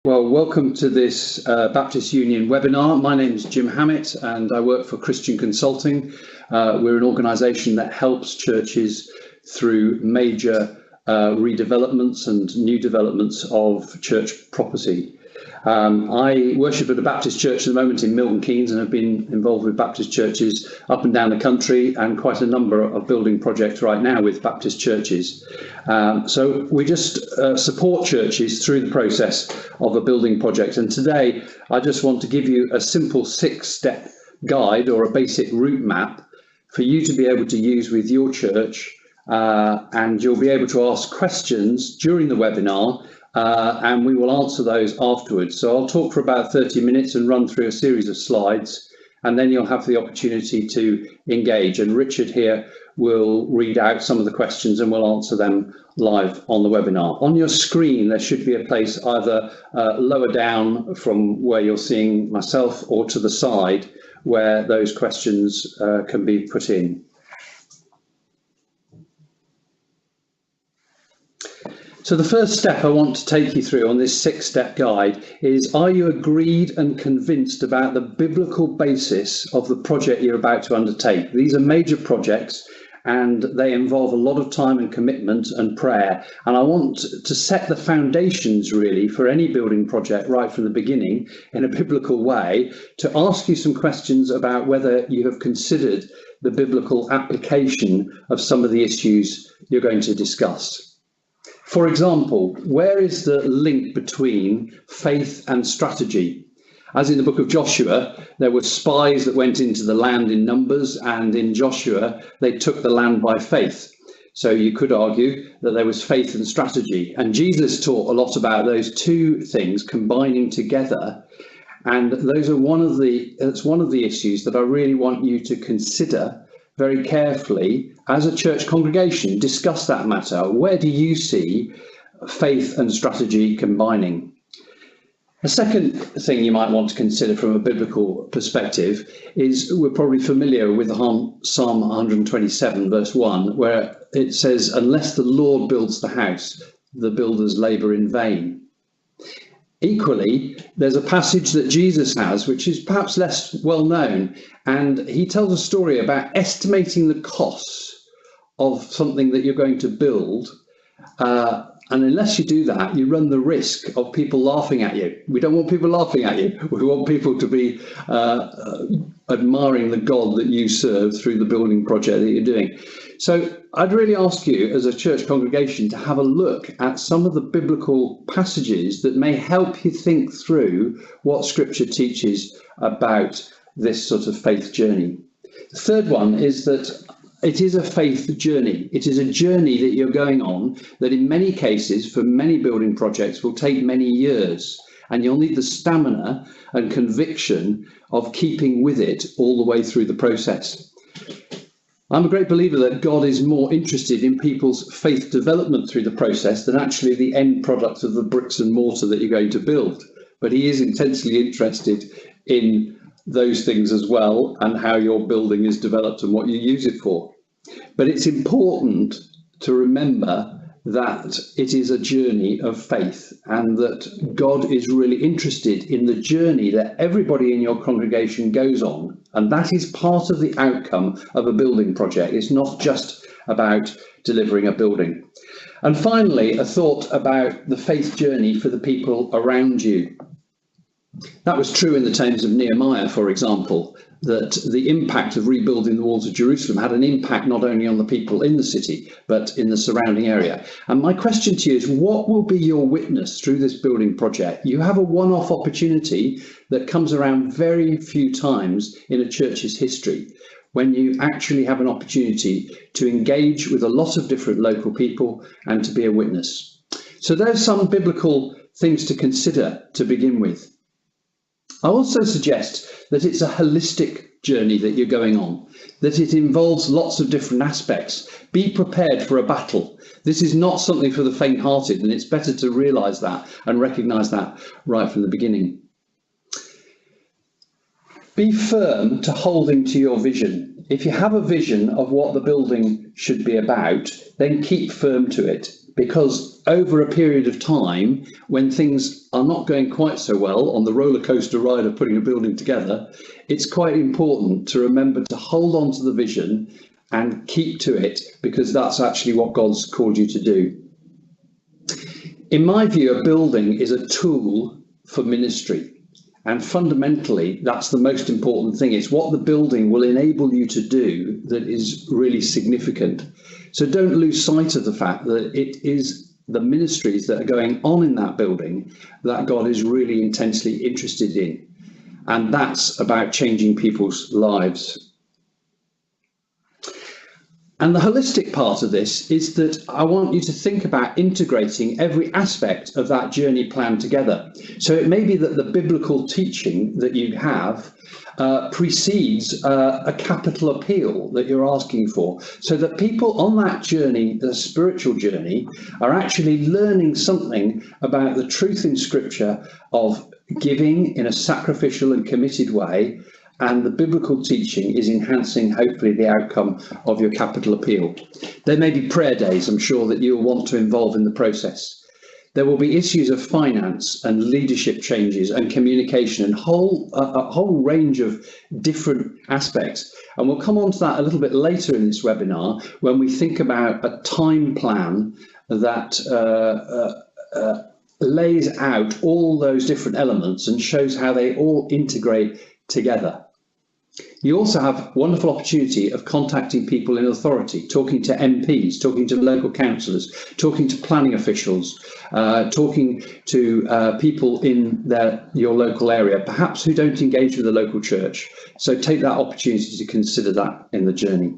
Well, welcome to this Baptist Union webinar. My name is Jim Hammett and I work for Christian Consulting. We're an organisation that helps churches through major redevelopments and new developments of church property. I worship at a Baptist church at the moment in Milton Keynes and have been involved with Baptist churches up and down the country and quite a number of building projects right now with Baptist churches. So we just support churches through the process of a building project. And today I just want to give you a simple 6-step guide or a basic route map for you to be able to use with your church. And you'll be able to ask questions during the webinar. And we will answer those afterwards. So I'll talk for about 30 minutes and run through a series of slides, and then you'll have the opportunity to engage. And Richard here will read out some of the questions and we'll answer them live on the webinar. On your screen, there should be a place either lower down from where you're seeing myself or to the side where those questions can be put in. So the first step I want to take you through on this 6-step guide is, are you agreed and convinced about the biblical basis of the project you're about to undertake? These are major projects and they involve a lot of time and commitment and prayer. And I want to set the foundations really for any building project right from the beginning in a biblical way, to ask you some questions about whether you have considered the biblical application of some of the issues you're going to discuss. For example, where is the link between faith and strategy? As in the book of Joshua, there were spies that went into the land in numbers, and in Joshua, they took the land by faith. So you could argue that there was faith and strategy. And Jesus taught a lot about those two things combining together. And those are one of the issues that I really want you to consider very carefully as a church congregation. Discuss that matter. Where do you see faith and strategy combining? A second thing you might want to consider from a biblical perspective is, we're probably familiar with Psalm 127 verse 1, where it says, "Unless the Lord builds the house, the builders labour in vain." Equally, there's a passage that Jesus has, which is perhaps less well known, and he tells a story about estimating the costs of something that you're going to build. And unless you do that, you run the risk of people laughing at you. We don't want people laughing at you. We want people to be admiring the God that you serve through the building project that you're doing. So I'd really ask you as a church congregation to have a look at some of the biblical passages that may help you think through what Scripture teaches about this sort of faith journey. The third one is that it is a faith journey. It is a journey that you're going on that in many cases, for many building projects, will take many years. And you'll need the stamina and conviction of keeping with it all the way through the process. I'm a great believer that God is more interested in people's faith development through the process than actually the end product of the bricks and mortar that you're going to build. But he is intensely interested in those things as well, and how your building is developed and what you use it for. But it's important to remember that it is a journey of faith, and that God is really interested in the journey that everybody in your congregation goes on. And that is part of the outcome of a building project. It's not just about delivering a building. And finally, a thought about the faith journey for the people around you. That was true in the times of Nehemiah, for example, that the impact of rebuilding the walls of Jerusalem had an impact not only on the people in the city, but in the surrounding area. And my question to you is, what will be your witness through this building project? You have a one-off opportunity that comes around very few times in a church's history, when you actually have an opportunity to engage with a lot of different local people and to be a witness. So there's some biblical things to consider to begin with. I also suggest that it's a holistic journey that you're going on, that it involves lots of different aspects. Be prepared for a battle. This is not something for the faint-hearted, and it's better to realise that and recognise that right from the beginning. Be firm to holding to your vision. If you have a vision of what the building should be about, then keep firm to it. because over a period of time, when things are not going quite so well on the roller coaster ride of putting a building together, it's quite important to remember to hold on to the vision and keep to it, because that's actually what God's called you to do. In my view, a building is a tool for ministry. And fundamentally, that's the most important thing. It's what the building will enable you to do that is really significant. So don't lose sight of the fact that it is the ministries that are going on in that building that God is really intensely interested in. And that's about changing people's lives. And the holistic part of this is that I want you to think about integrating every aspect of that journey plan together. So it may be that the biblical teaching that you have precedes a capital appeal that you're asking for, so that people on that journey, the spiritual journey, are actually learning something about the truth in Scripture of giving in a sacrificial and committed way. And the biblical teaching is enhancing, hopefully, the outcome of your capital appeal. There may be prayer days, I'm sure, that you'll want to involve in the process. There will be issues of finance and leadership changes and communication and a whole range of different aspects. And we'll come on to that a little bit later in this webinar when we think about a time plan that lays out all those different elements and shows how they all integrate together. You also have wonderful opportunity of contacting people in authority, talking to MPs, talking to local councillors, talking to planning officials, talking to people in your local area, perhaps who don't engage with the local church. So take that opportunity to consider that in the journey.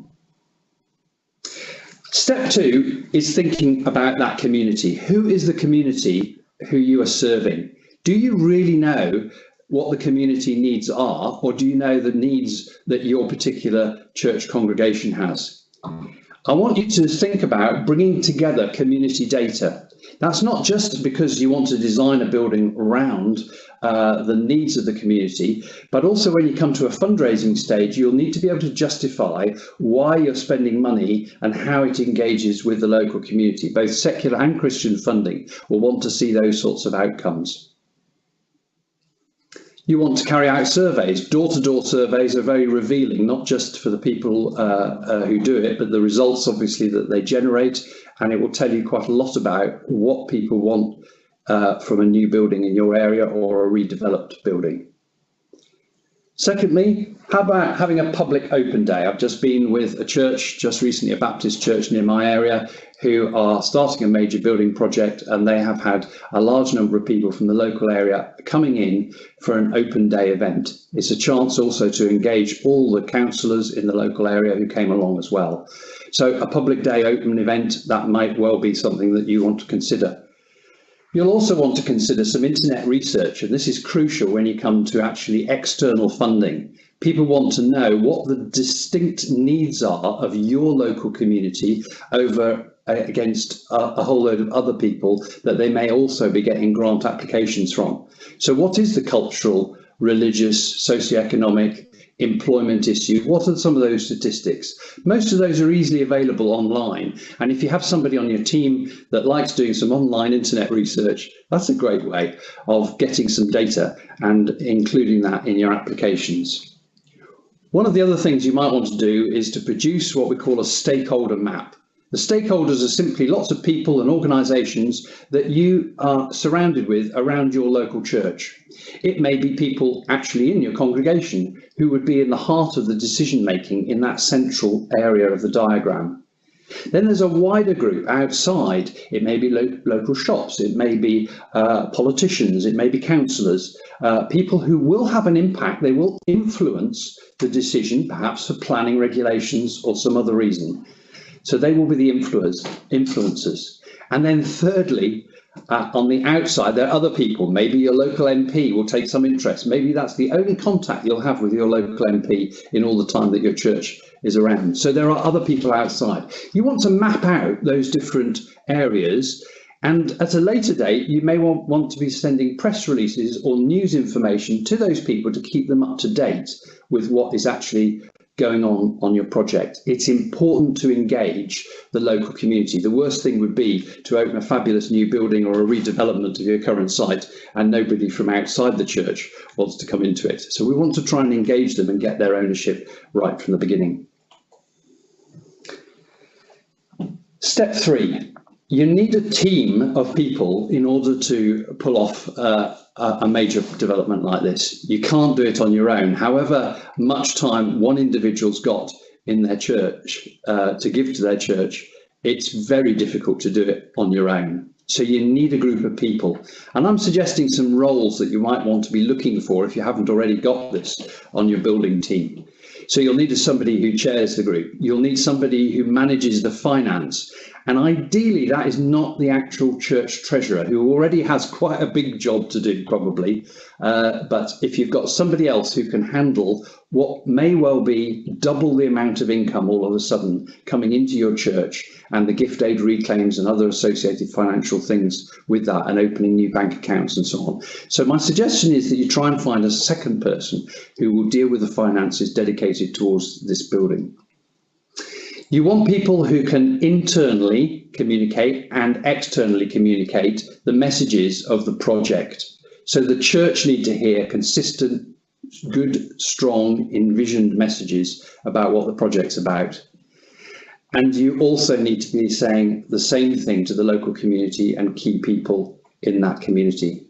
Step 2 is thinking about that community. Who is the community who you are serving? Do you really know what the community needs are, or do you know the needs that your particular church congregation has? I want you to think about bringing together community data. That's not just because you want to design a building around the needs of the community, but also when you come to a fundraising stage, you'll need to be able to justify why you're spending money and how it engages with the local community. Both secular and Christian funding will want to see those sorts of outcomes. You want to carry out surveys. Door-to-door surveys are very revealing, not just for the people who do it, but the results, obviously, that they generate. And it will tell you quite a lot about what people want from a new building in your area or a redeveloped building. Secondly, how about having a public open day? I've just been with a church, just recently a Baptist church near my area, who are starting a major building project, and they have had a large number of people from the local area coming in for an open day event. It's a chance also to engage all the councillors in the local area who came along as well. So a public day open event, that might well be something that you want to consider. You'll also want to consider some internet research, and this is crucial when you come to actually external funding. People want to know what the distinct needs are of your local community against a whole load of other people that they may also be getting grant applications from. So what is the cultural, religious, socioeconomic, employment issue? What are some of those statistics? Most of those are easily available online. And if you have somebody on your team that likes doing some online internet research, that's a great way of getting some data and including that in your applications. One of the other things you might want to do is to produce what we call a stakeholder map. The stakeholders are simply lots of people and organisations that you are surrounded with around your local church. It may be people actually in your congregation who would be in the heart of the decision making in that central area of the diagram. Then there's a wider group outside. It may be local shops, it may be politicians, it may be councillors, people who will have an impact. They will influence the decision, perhaps for planning regulations or some other reason. So they will be the influencers. And then thirdly, on the outside, there are other people. Maybe your local MP will take some interest. Maybe that's the only contact you'll have with your local MP in all the time that your church is around. So there are other people outside. You want to map out those different areas. And at a later date, you may want to be sending press releases or news information to those people to keep them up to date with what is actually going on your project. It's important to engage the local community. The worst thing would be to open a fabulous new building or a redevelopment of your current site and nobody from outside the church wants to come into it. So we want to try and engage them and get their ownership right from the beginning. Step 3, you need a team of people in order to pull off a major development like this. You can't do it on your own. However much time one individual's got in their church to give to their church, it's very difficult to do it on your own. So you need a group of people. And I'm suggesting some roles that you might want to be looking for if you haven't already got this on your building team. So you'll need somebody who chairs the group. You'll need somebody who manages the finance. And ideally, that is not the actual church treasurer, who already has quite a big job to do, probably. But if you've got somebody else who can handle what may well be double the amount of income all of a sudden coming into your church, and the gift aid reclaims and other associated financial things with that, and opening new bank accounts and so on. So my suggestion is that you try and find a second person who will deal with the finances dedicated towards this building. You want people who can internally communicate and externally communicate the messages of the project. So the church need to hear consistent, good, strong, envisioned messages about what the project's about. And you also need to be saying the same thing to the local community and key people in that community.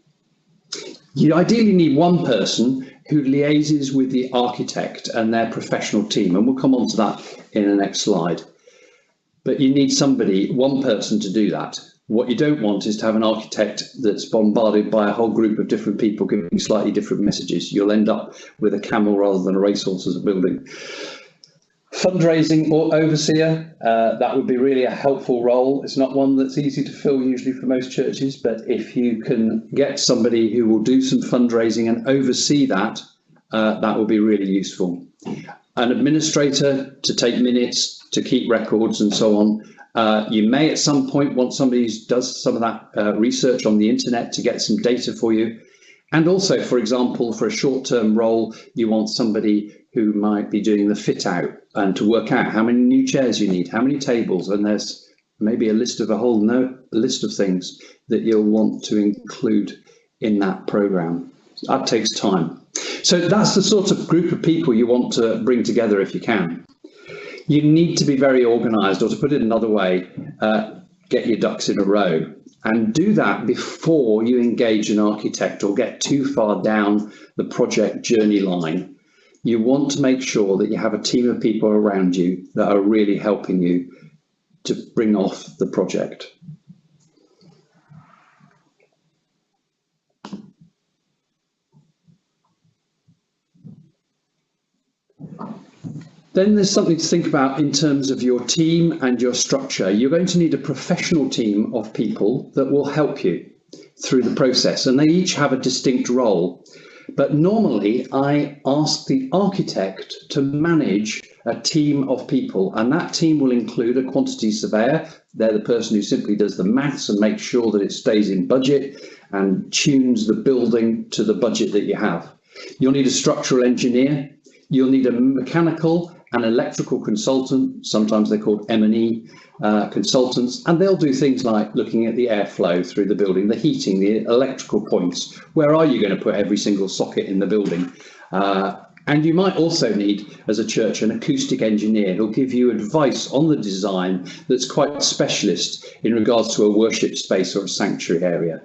You ideally need one person who liaises with the architect and their professional team, and we'll come on to that in the next slide. But you need somebody, one person, to do that. What you don't want is to have an architect that's bombarded by a whole group of different people giving slightly different messages. You'll end up with a camel rather than a racehorse as a building. Fundraising or overseer, that would be really a helpful role. It's not one that's easy to fill usually for most churches, but if you can get somebody who will do some fundraising and oversee that, that will be really useful. An administrator to take minutes, to keep records and so on. You may at some point want somebody who does some of that research on the internet to get some data for you. And also, for example, for a short-term role, you want somebody who might be doing the fit out and to work out how many new chairs you need, how many tables, and there's maybe a list of a list of things that you'll want to include in that programme. That takes time. So that's the sort of group of people you want to bring together if you can. You need to be very organised, or to put it another way, get your ducks in a row. And do that before you engage an architect or get too far down the project journey line. You want to make sure that you have a team of people around you that are really helping you to bring off the project. Then there's something to think about in terms of your team and your structure. You're going to need a professional team of people that will help you through the process, and they each have a distinct role. But normally I ask the architect to manage a team of people, and that team will include a quantity surveyor. They're the person who simply does the maths and makes sure that it stays in budget and tunes the building to the budget that you have. You'll need a structural engineer. You'll need a mechanical and electrical consultant, sometimes they're called M&E consultants, and they'll do things like looking at the airflow through the building, the heating, the electrical points. Where are you going to put every single socket in the building? And you might also need, as a church, an acoustic engineer who'll give you advice on the design that's quite specialist in regards to a worship space or a sanctuary area.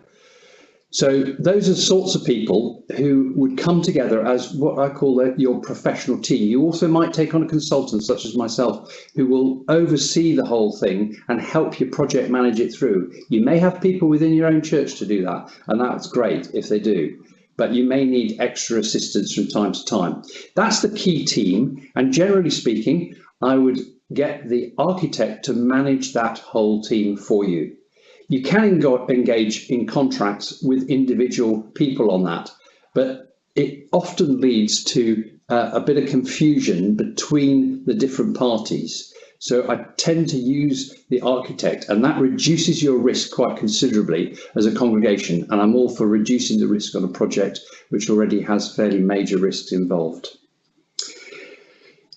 So those are the sorts of people who would come together as what I call your professional team. You also might take on a consultant such as myself who will oversee the whole thing and help your project manage it through. You may have people within your own church to do that, and that's great if they do. But you may need extra assistance from time to time. That's the key team. And generally speaking, I would get the architect to manage that whole team for you. You can engage in contracts with individual people on that, but it often leads to a bit of confusion between the different parties. So I tend to use the architect, and that reduces your risk quite considerably as a congregation. And I'm all for reducing the risk on a project which already has fairly major risks involved.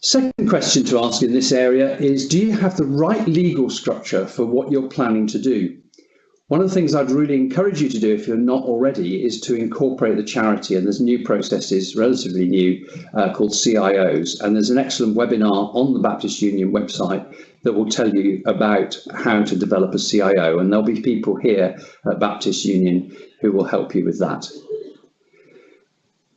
Second question to ask in this area is, do you have the right legal structure for what you're planning to do? One of the things I'd really encourage you to do if you're not already is to incorporate the charity, and there's new processes, relatively new, called CIOs, and there's an excellent webinar on the Baptist Union website that will tell you about how to develop a CIO, and there'll be people here at Baptist Union who will help you with that.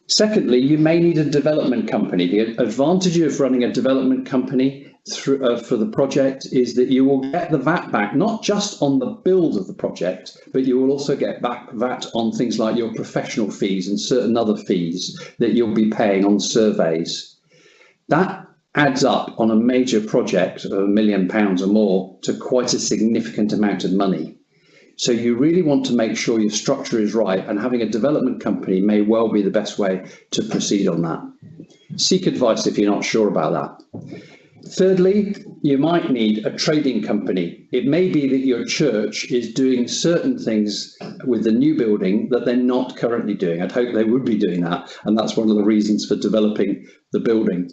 Secondly, you may need a development company. The advantage of running a development company for the project is that you will get the VAT back, not just on the build of the project, but you will also get back VAT on things like your professional fees and certain other fees that you'll be paying on surveys. That adds up on a major project of £1 million or more to quite a significant amount of money. So you really want to make sure your structure is right, and having a development company may well be the best way to proceed on that. Seek advice if you're not sure about that. Thirdly, you might need a trading company. It may be that your church is doing certain things with the new building that they're not currently doing. I'd hope they would be doing that, and that's one of the reasons for developing the building.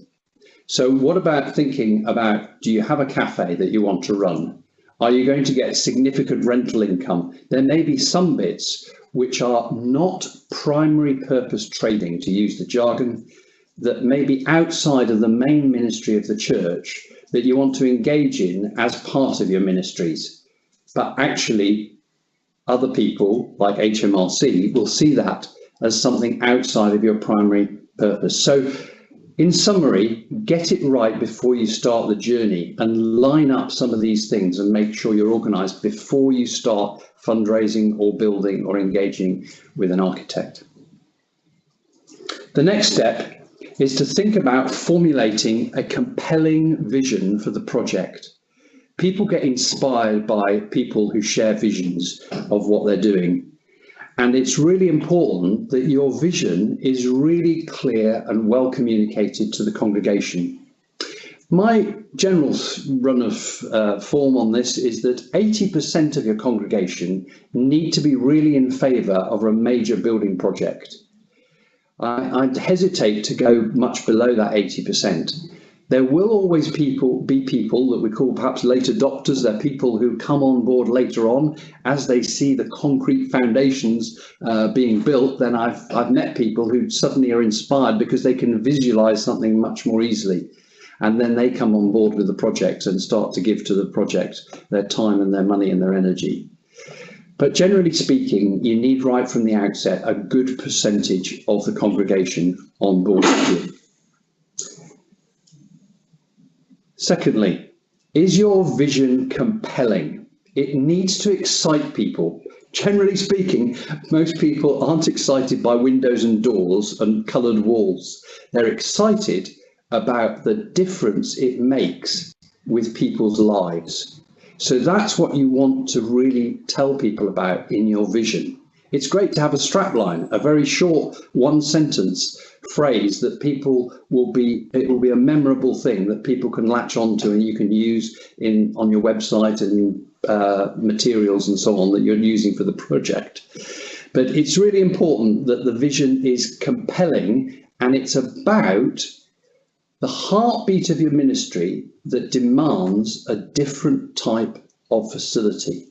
So what about thinking about, do you have a cafe that you want to run? Are you going to get significant rental income? There may be some bits which are not primary purpose trading, to use the jargon, that may be outside of the main ministry of the church that you want to engage in as part of your ministries. But actually, other people like HMRC will see that as something outside of your primary purpose. So in summary, get it right before you start the journey and line up some of these things and make sure you're organised before you start fundraising or building or engaging with an architect. The next step is to think about formulating a compelling vision for the project. People get inspired by people who share visions of what they're doing. And it's really important that your vision is really clear and well communicated to the congregation. My general run of form on this is that 80% of your congregation need to be really in favour of a major building project. I'd hesitate to go much below that 80%. There will always be people that we call perhaps late adopters. They're people who come on board later on as they see the concrete foundations being built. Then I've met people who suddenly are inspired because they can visualize something much more easily. And then they come on board with the project and start to give to the project their time and their money and their energy. But generally speaking, you need right from the outset a good percentage of the congregation on board with you. Secondly, is your vision compelling? It needs to excite people. Generally speaking, most people aren't excited by windows and doors and coloured walls. They're excited about the difference it makes with people's lives. So that's what you want to really tell people about in your vision. It's great to have a strapline, a very short one-sentence phrase that it will be a memorable thing that people can latch onto and you can use on your website and materials and so on that you're using for the project. But it's really important that the vision is compelling, and it's about the heartbeat of your ministry that demands a different type of facility.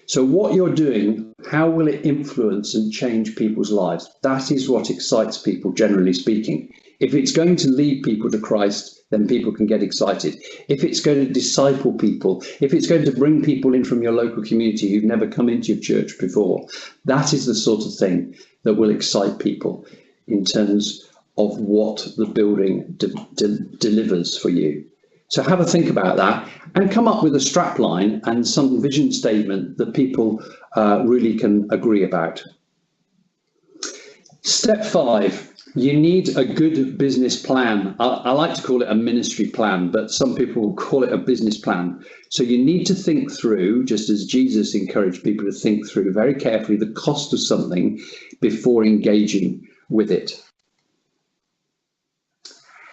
So what you're doing, how will it influence and change people's lives? That is what excites people, generally speaking. If it's going to lead people to Christ, then people can get excited. If it's going to disciple people, if it's going to bring people in from your local community who've never come into your church before, that is the sort of thing that will excite people in terms of what the building delivers for you. So have a think about that and come up with a strapline and some vision statement that people really can agree about. Step 5, you need a good business plan. I like to call it a ministry plan, but some people will call it a business plan. So you need to think through, just as Jesus encouraged people to think through very carefully the cost of something before engaging with it.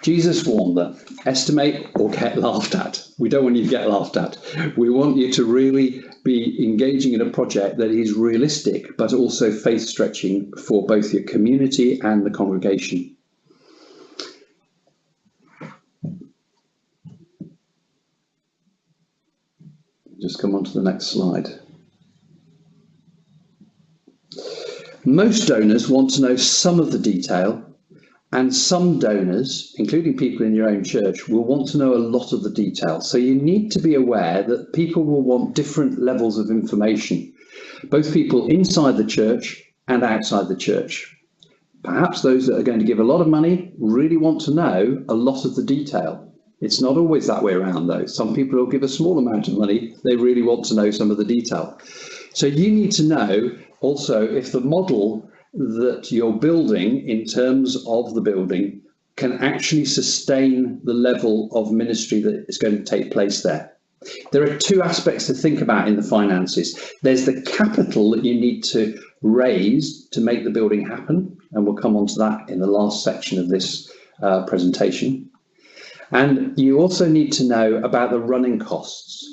Jesus warned them, estimate or get laughed at. We don't want you to get laughed at. We want you to really be engaging in a project that is realistic, but also faith-stretching for both your community and the congregation. to the next slide. Most donors want to know some of the detail, and some donors, including people in your own church, will want to know a lot of the detail. So you need to be aware that people will want different levels of information, both people inside the church and outside the church. Perhaps those that are going to give a lot of money really want to know a lot of the detail. It's not always that way around though. Some people will give a small amount of money, they really want to know some of the detail. So you need to know also if the model that you're building in terms of the building can actually sustain the level of ministry that is going to take place there. There are two aspects to think about in the finances. There's the capital that you need to raise to make the building happen, and we'll come on to that in the last section of this presentation. And you also need to know about the running costs.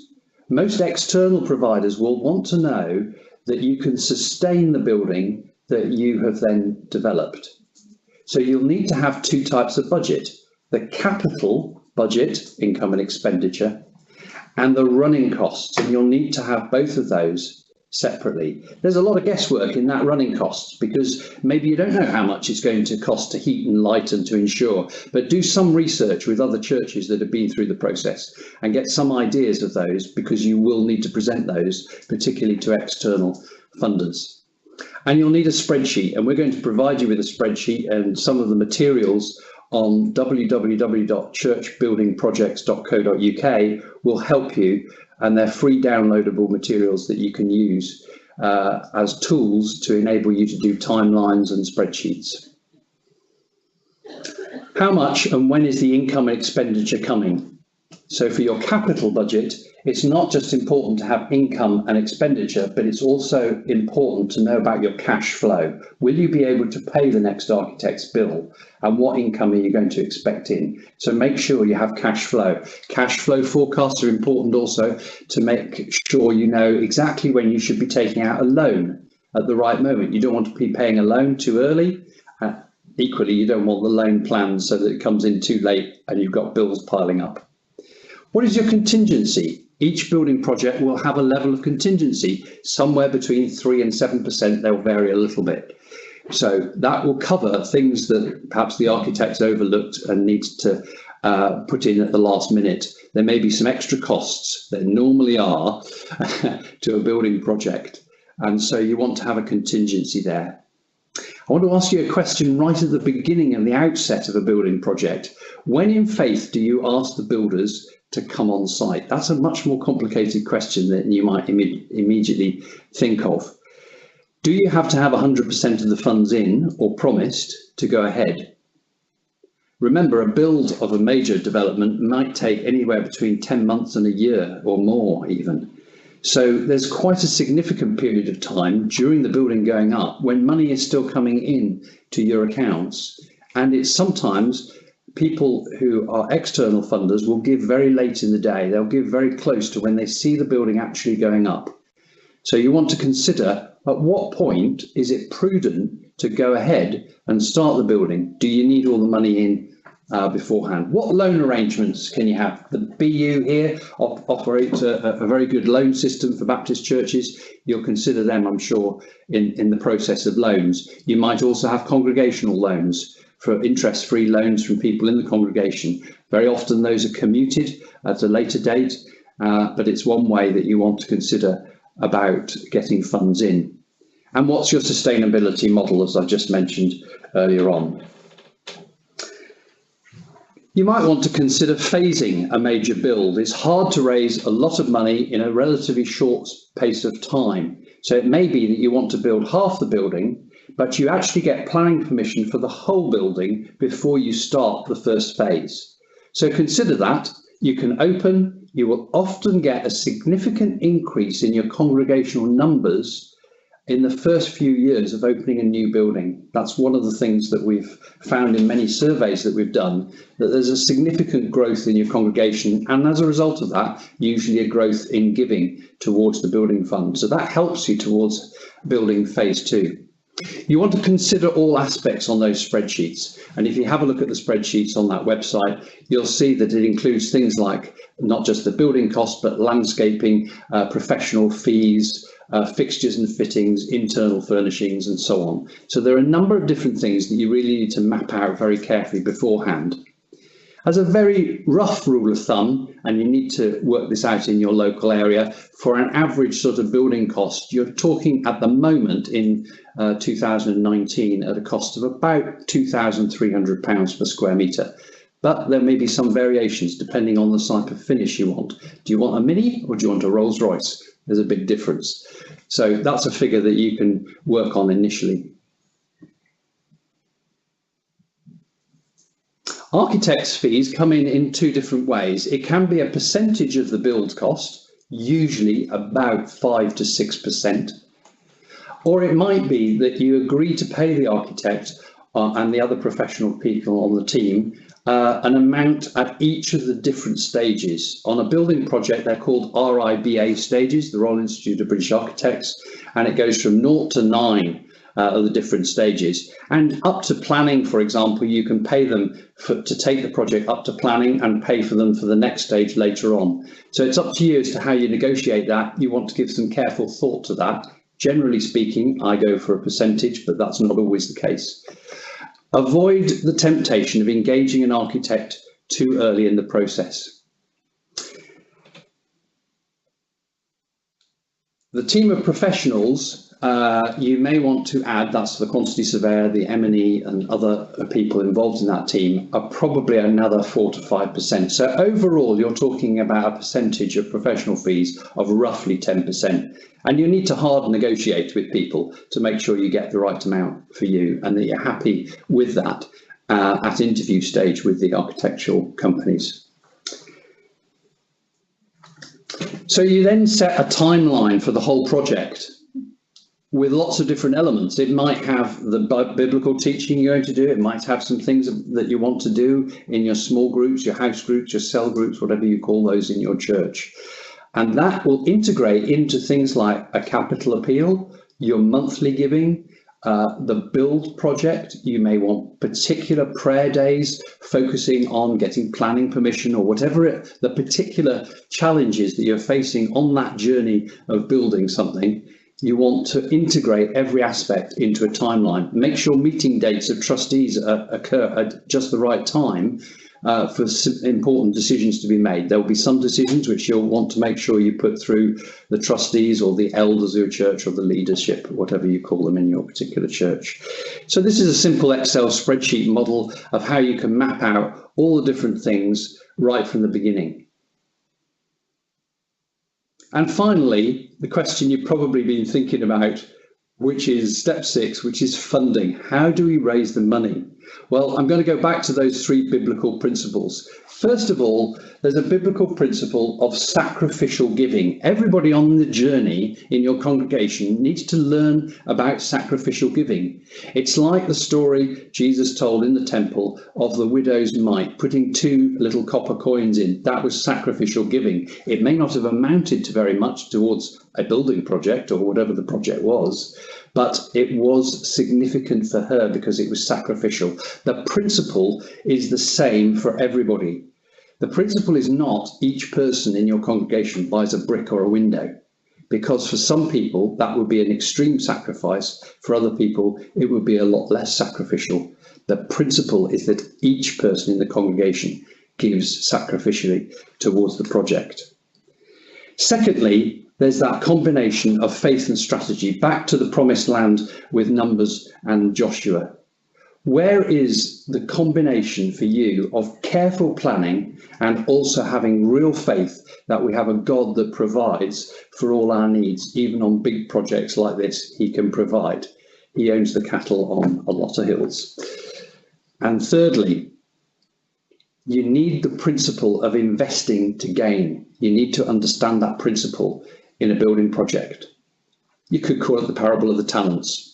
Most external providers will want to know that you can sustain the building that you have then developed. So you'll need to have two types of budget: the capital budget, income and expenditure, and the running costs, and you'll need to have both of those separately. There's a lot of guesswork in that running costs because maybe you don't know how much it's going to cost to heat and light and to insure, but do some research with other churches that have been through the process and get some ideas of those, because you will need to present those, particularly to external funders. And you'll need a spreadsheet, and we're going to provide you with a spreadsheet and some of the materials on www.churchbuildingprojects.co.uk will help you, and they're free downloadable materials that you can use as tools to enable you to do timelines and spreadsheets. How much and when is the income and expenditure coming? So for your capital budget, it's not just important to have income and expenditure, but it's also important to know about your cash flow. Will you be able to pay the next architect's bill? And what income are you going to expect in? So make sure you have cash flow. Cash flow forecasts are important also to make sure you know exactly when you should be taking out a loan at the right moment. You don't want to be paying a loan too early. Equally, you don't want the loan planned so that it comes in too late and you've got bills piling up. What is your contingency? Each building project will have a level of contingency, somewhere between 3 and 7%. They'll vary a little bit. So that will cover things that perhaps the architect's overlooked and needs to put in at the last minute. There may be some extra costs, there normally are, to a building project. And so you want to have a contingency there. I want to ask you a question right at the beginning and the outset of a building project. When in faith do you ask the builders to come on site? That's a much more complicated question than you might immediately think of. Do you have to have 100% of the funds in or promised to go ahead? Remember, a build of a major development might take anywhere between 10 months and a year or more even. So there's quite a significant period of time during the building going up when money is still coming in to your accounts, and it's sometimes people who are external funders will give very late in the day. They'll give very close to when they see the building actually going up. So you want to consider at what point is it prudent to go ahead and start the building? Do you need all the money in beforehand? What loan arrangements can you have? The BU here operates a very good loan system for Baptist churches. You'll consider them, I'm sure, in the process of loans. You might also have congregational loans, for interest-free loans from people in the congregation. Very often those are commuted at a later date, but it's one way that you want to consider about getting funds in. And what's your sustainability model, as I just mentioned earlier on? You might want to consider phasing a major build. It's hard to raise a lot of money in a relatively short pace of time. So it may be that you want to build half the building, but you actually get planning permission for the whole building before you start the first phase. So consider that. You can open, you will often get a significant increase in your congregational numbers in the first few years of opening a new building. That's one of the things that we've found in many surveys that we've done, that there's a significant growth in your congregation, and as a result of that, usually a growth in giving towards the building fund. So that helps you towards building phase 2. You want to consider all aspects on those spreadsheets. And if you have a look at the spreadsheets on that website, you'll see that it includes things like not just the building costs, but landscaping, professional fees, fixtures and fittings, internal furnishings, and so on. So there are a number of different things that you really need to map out very carefully beforehand. As a very rough rule of thumb, and you need to work this out in your local area, for an average sort of building cost, you're talking at the moment in 2019 at a cost of about £2,300 per square metre. But there may be some variations depending on the type of finish you want. Do you want a Mini or do you want a Rolls Royce? There's a big difference. So that's a figure that you can work on initially. Architects' fees come in two different ways. It can be a percentage of the build cost, usually about 5 to 6%. Or it might be that you agree to pay the architect and the other professional people on the team an amount at each of the different stages. On a building project, they're called RIBA stages, the Royal Institute of British Architects, and it goes from 0 to 9. Of the different stages, and up to planning, for example, you can pay them to take the project up to planning and pay for them for the next stage later on. So it's up to you as to how you negotiate that. You want to give some careful thought to that. Generally speaking, I go for a percentage, but that's not always the case. Avoid the temptation of engaging an architect too early in the process. The team of professionals you may want to add, that's the quantity surveyor, the M&E and other people involved in that team, are probably another 4 to 5%. So overall, you're talking about a percentage of professional fees of roughly 10%. And you need to hard negotiate with people to make sure you get the right amount for you and that you're happy with that at interview stage with the architectural companies. So you then set a timeline for the whole project with lots of different elements. It might have the biblical teaching you're going to do. It might have some things that you want to do in your small groups, your house groups, your cell groups, whatever you call those in your church. And that will integrate into things like a capital appeal, your monthly giving, the build project. You may want particular prayer days focusing on getting planning permission or whatever the particular challenges that you're facing on that journey of building something. You want to integrate every aspect into a timeline. Make sure meeting dates of trustees occur at just the right time for important decisions to be made. There will be some decisions which you'll want to make sure you put through the trustees or the elders of your church or the leadership, whatever you call them in your particular church. So this is a simple Excel spreadsheet model of how you can map out all the different things right from the beginning. And finally, the question you've probably been thinking about, which is step 6, which is funding. How do we raise the money? Well, I'm going to go back to those 3 biblical principles. First of all, there's a biblical principle of sacrificial giving. Everybody on the journey in your congregation needs to learn about sacrificial giving. It's like the story Jesus told in the temple of the widow's mite, putting 2 little copper coins in. That was sacrificial giving. It may not have amounted to very much towards a building project or whatever the project was, but it was significant for her because it was sacrificial. The principle is the same for everybody. The principle is not each person in your congregation buys a brick or a window, because for some people that would be an extreme sacrifice. For other people, it would be a lot less sacrificial. The principle is that each person in the congregation gives sacrificially towards the project. Secondly, there's that combination of faith and strategy, back to the promised land with Numbers and Joshua. Where is the combination for you of careful planning and also having real faith that we have a God that provides for all our needs? Even on big projects like this, he can provide. He owns the cattle on a lot of hills. And thirdly, you need the principle of investing to gain. You need to understand that principle in a building project. You could call it the parable of the talents.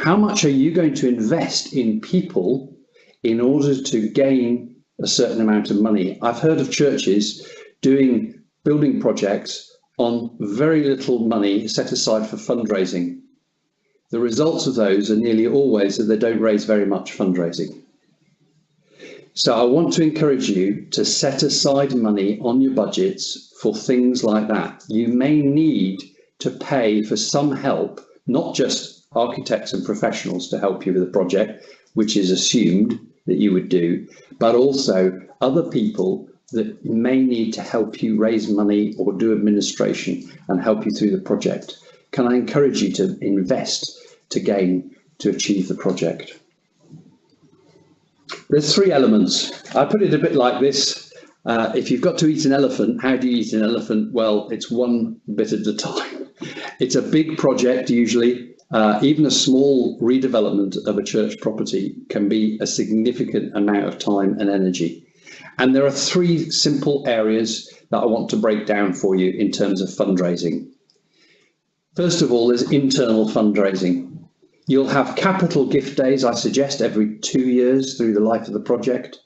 How much are you going to invest in people in order to gain a certain amount of money? I've heard of churches doing building projects on very little money set aside for fundraising. the results of those are nearly always that they don't raise very much fundraising. So I want to encourage you to set aside money on your budgets for things like that. You may need to pay for some help, not just architects and professionals to help you with the project, which is assumed that you would do, but also other people that may need to help you raise money or do administration and help you through the project. Can I encourage you to invest to achieve the project? There's three elements. I put it a bit like this. If you've got to eat an elephant, how do you eat an elephant? Well, it's one bit at a time. It's a big project usually. Even a small redevelopment of a church property can be a significant amount of time and energy. And there are three simple areas that I want to break down for you in terms of fundraising. First of all, there's internal fundraising. You'll have capital gift days, I suggest, every 2 years through the life of the project.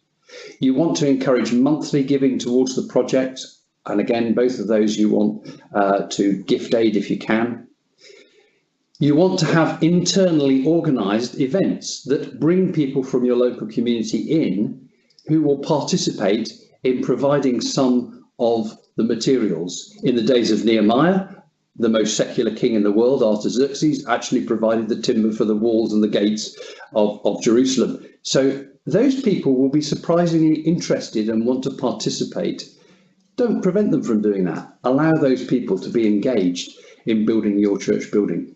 You want to encourage monthly giving towards the project. And again, both of those you want to gift aid if you can. You want to have internally organised events that bring people from your local community in who will participate in providing some of the materials. In the days of Nehemiah, the most secular king in the world, Artaxerxes, actually provided the timber for the walls and the gates of Jerusalem. So those people will be surprisingly interested and want to participate. Don't prevent them from doing that. Allow those people to be engaged in building your church building.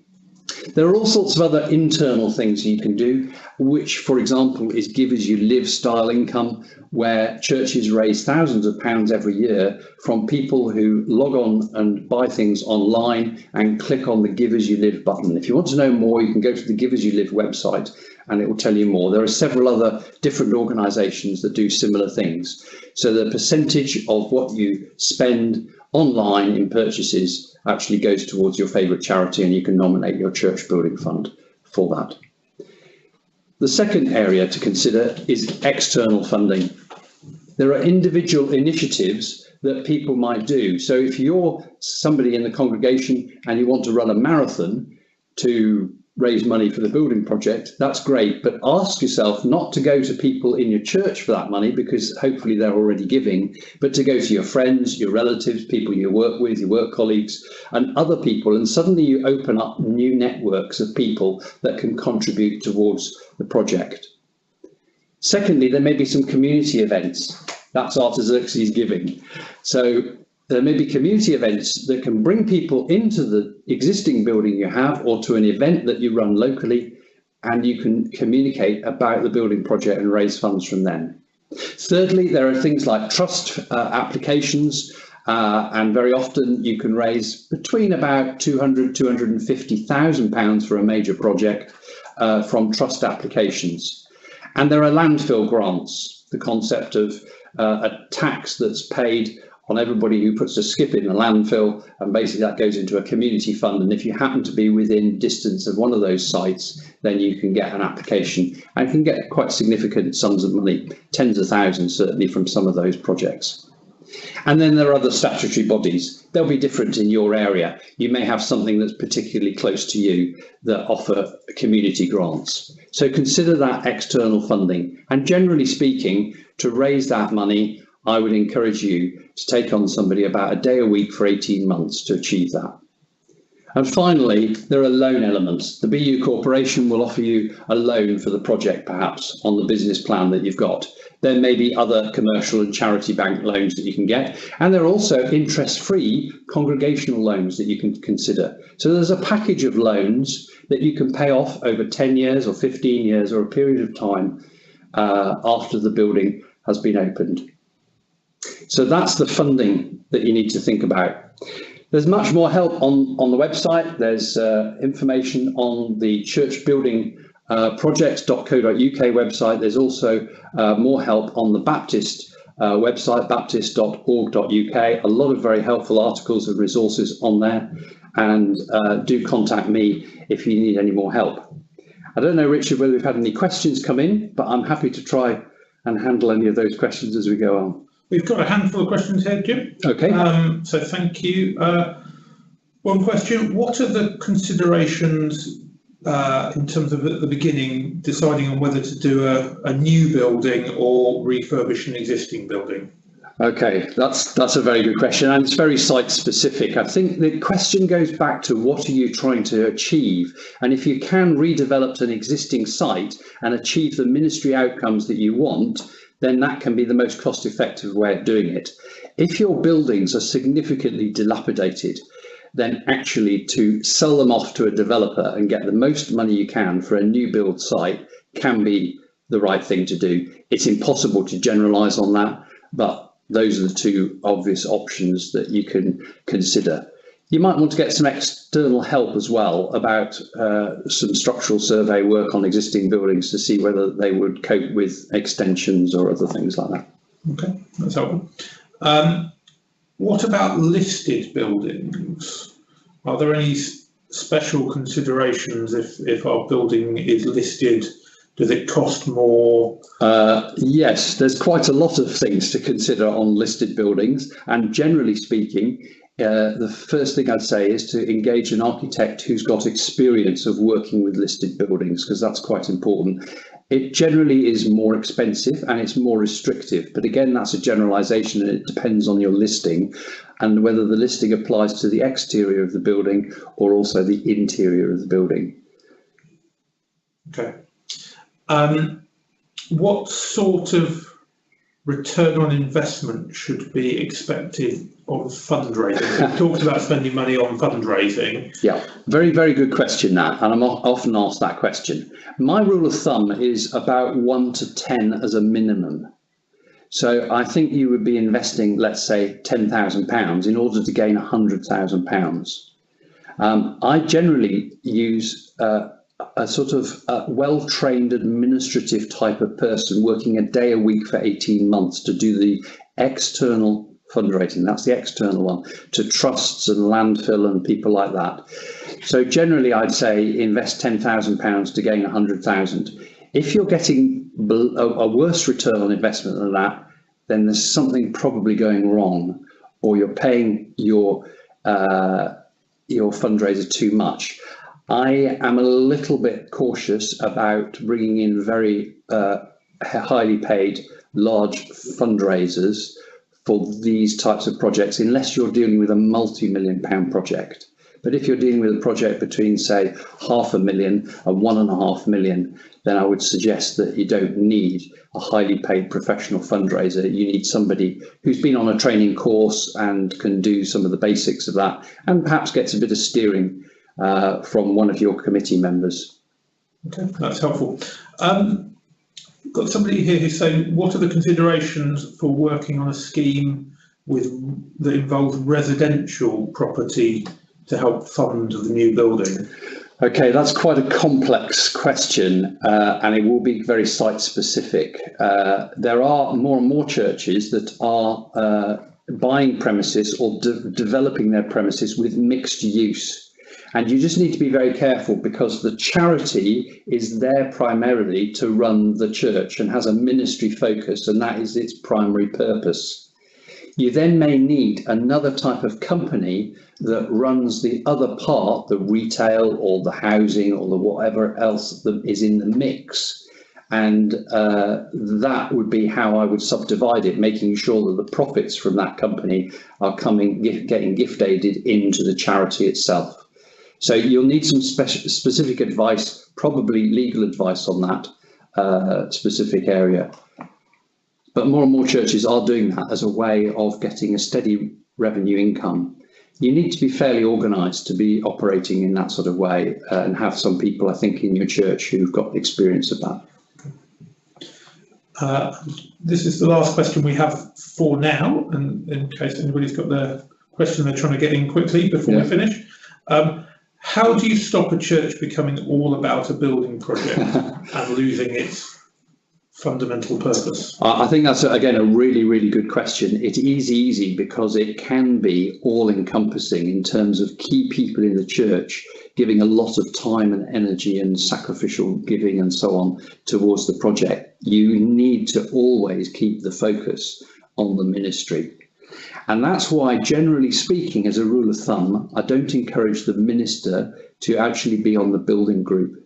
There are all sorts of other internal things you can do, which, for example, is give as you live style income, where churches raise thousands of pounds every year from people who log on and buy things online and click on the Give As You Live button. If you want to know more, you can go to the Give As You Live website and it will tell you more. There are several other different organisations that do similar things. So the percentage of what you spend online in purchases actually goes towards your favourite charity, and you can nominate your church building fund for that. The second area to consider is external funding. There are individual initiatives that people might do. So if you're somebody in the congregation and you want to run a marathon to raise money for the building project, that's great, but ask yourself not to go to people in your church for that money, because hopefully they're already giving, but to go to your friends, your relatives, people you work with, your work colleagues and other people, and suddenly you open up new networks of people that can contribute towards the project. Secondly, there may be some community events. That's Artaxerxes giving. So there may be community events that can bring people into the existing building you have, or to an event that you run locally, and you can communicate about the building project and raise funds from them. Thirdly, there are things like trust applications, and very often you can raise between about £200,000 to £250,000 for a major project from trust applications. And there are landfill grants, the concept of a tax that's paid on everybody who puts a skip in the landfill, and basically that goes into a community fund, and if you happen to be within distance of one of those sites, then you can get an application and can get quite significant sums of money, tens of thousands certainly, from some of those projects. And then there are other statutory bodies. They'll be different in your area. You may have something that's particularly close to you that offer community grants. So consider that external funding, and generally speaking, to raise that money, I would encourage you to take on somebody about a day a week for 18 months to achieve that. And finally, there are loan elements. The BU Corporation will offer you a loan for the project, perhaps, on the business plan that you've got. There may be other commercial and charity bank loans that you can get. And there are also interest-free congregational loans that you can consider. So there's a package of loans that you can pay off over 10 years or 15 years or a period of time after the building has been opened. So that's the funding that you need to think about. There's much more help on the website. There's information on the church building projects.co.uk website. There's also more help on the Baptist website, baptist.org.uk. A lot of very helpful articles and resources on there. And do contact me if you need any more help. I don't know, Richard, whether we've had any questions come in, but I'm happy to try and handle any of those questions as we go on. We've got a handful of questions here, Jim. Okay. So thank you. One question: what are the considerations in terms of at the beginning deciding on whether to do a new building or refurbish an existing building? Okay, that's a very good question, and it's very site specific. I think the question goes back to what are you trying to achieve, and if you can redevelop an existing site and achieve the ministry outcomes that you want, then that can be the most cost effective way of doing it. If your buildings are significantly dilapidated, then actually to sell them off to a developer and get the most money you can for a new build site can be the right thing to do. It's impossible to generalise on that, but those are the two obvious options that you can consider. You might want to get some external help as well about some structural survey work on existing buildings to see whether they would cope with extensions or other things like that. Okay, that's helpful. What about listed buildings? Are there any special considerations if our building is listed? Does it cost more? Yes, there's quite a lot of things to consider on listed buildings, and generally speaking, the first thing I'd say is to engage an architect who's got experience of working with listed buildings, because that's quite important. It generally is more expensive and it's more restrictive, but again, that's a generalisation and it depends on your listing and whether the listing applies to the exterior of the building or also the interior of the building. Okay. What sort of return on investment should be expected of fundraising? We've talked about spending money on fundraising. Yeah, very, very good question that, and I'm often asked that question. My rule of thumb is about 1 to 10 as a minimum. So I think you would be investing, let's say, £10,000 in order to gain £100,000. I generally use a sort of well-trained administrative type of person working a day a week for 18 months to do the external fundraising. That's the external one, to trusts and landfill and people like that. So generally, I'd say invest £10,000 to gain 100,000. If you're getting a worse return on investment than that, then there's something probably going wrong, or you're paying your fundraiser too much. I am a little bit cautious about bringing in very highly paid large fundraisers for these types of projects, unless you're dealing with a multi-million-pound project. But if you're dealing with a project between, say, £500,000 and £1.5 million, then I would suggest that you don't need a highly paid professional fundraiser. You need somebody who's been on a training course and can do some of the basics of that, and perhaps gets a bit of steering from one of your committee members. Okay, that's helpful. Got somebody here who's saying, what are the considerations for working on a scheme that involves residential property to help fund the new building? Okay, that's quite a complex question, and it will be very site specific. There are more and more churches that are buying premises or developing their premises with mixed use. And you just need to be very careful, because the charity is there primarily to run the church and has a ministry focus, and that is its primary purpose. You then may need another type of company that runs the other part, the retail or the housing or the whatever else that is in the mix. And that would be how I would subdivide it, making sure that the profits from that company are getting gift aided into the charity itself. So you'll need some specific advice, probably legal advice on that specific area. But more and more churches are doing that as a way of getting a steady revenue income. You need to be fairly organised to be operating in that sort of way, and have some people, I think, in your church who've got experience of that. This is the last question we have for now, and in case anybody's got their question they're trying to get in quickly before we finish. How do you stop a church becoming all about a building project and losing its fundamental purpose? I think that's, again, a really, really good question. It is easy because it can be all-encompassing in terms of key people in the church giving a lot of time and energy and sacrificial giving and so on towards the project. You need to always keep the focus on the ministry. And that's why, generally speaking, as a rule of thumb, I don't encourage the minister to actually be on the building group.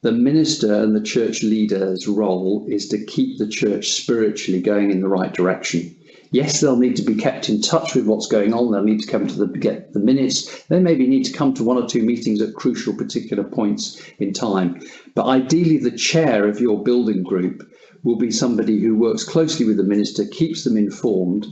The minister and the church leader's role is to keep the church spiritually going in the right direction. Yes, they'll need to be kept in touch with what's going on. They'll need to come to get the minutes. They maybe need to come to 1 or 2 meetings at crucial particular points in time. But ideally, the chair of your building group will be somebody who works closely with the minister, keeps them informed.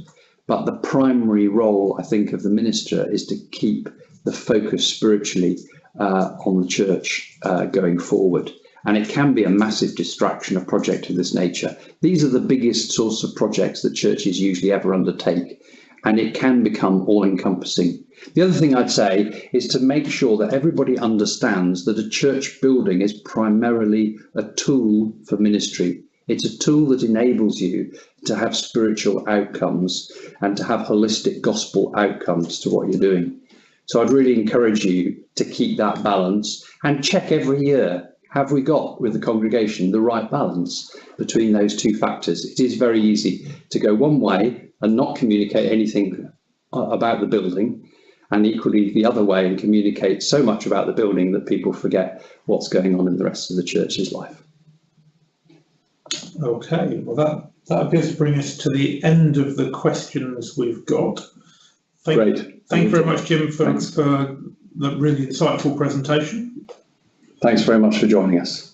But the primary role, I think, of the minister is to keep the focus spiritually on the church going forward. And it can be a massive distraction, a project of this nature. These are the biggest sorts of projects that churches usually ever undertake, and it can become all-encompassing. The other thing I'd say is to make sure that everybody understands that a church building is primarily a tool for ministry. It's a tool that enables you to have spiritual outcomes and to have holistic gospel outcomes to what you're doing. So I'd really encourage you to keep that balance and check every year. Have we got with the congregation the right balance between those two factors? It is very easy to go one way and not communicate anything about the building, and equally the other way and communicate so much about the building that people forget what's going on in the rest of the church's life. Okay, well that appears to bring us to the end of the questions we've got. Great. Thank you very much, Jim, for the really insightful presentation. Thanks very much for joining us.